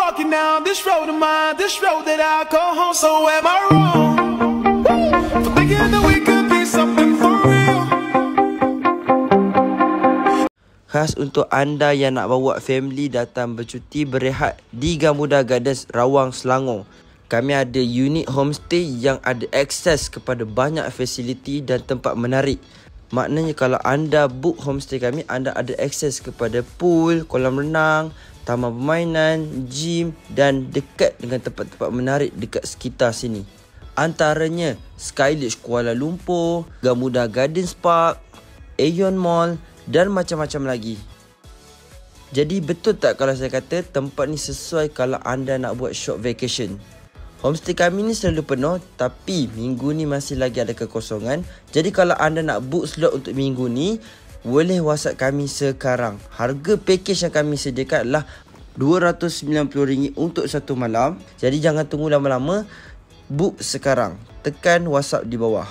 walking down this road of mine, this road that I call home. So am I wrong for thinking that we could be something for real? Khas untuk anda yang nak bawa family datang bercuti berehat di Gamuda Gardens, Rawang, Selangor. Kami ada unit homestay yang ada akses kepada banyak fasiliti dan tempat menarik. Maknanya kalau anda book homestay kami, anda ada akses kepada pool, kolam renang, taman permainan, gym dan dekat dengan tempat-tempat menarik dekat sekitar sini. Antaranya Skyledge Kuala Lumpur, Gamuda Gardens Park, Aeon Mall dan macam-macam lagi. Jadi betul tak kalau saya kata tempat ni sesuai kalau anda nak buat short vacation? Homestay kami ni selalu penuh, tapi minggu ni masih lagi ada kekosongan. Jadi kalau anda nak book slot untuk minggu ni, boleh WhatsApp kami sekarang. Harga package yang kami sediakan adalah RM290 untuk satu malam. Jadi jangan tunggu lama-lama, book sekarang. Tekan WhatsApp di bawah.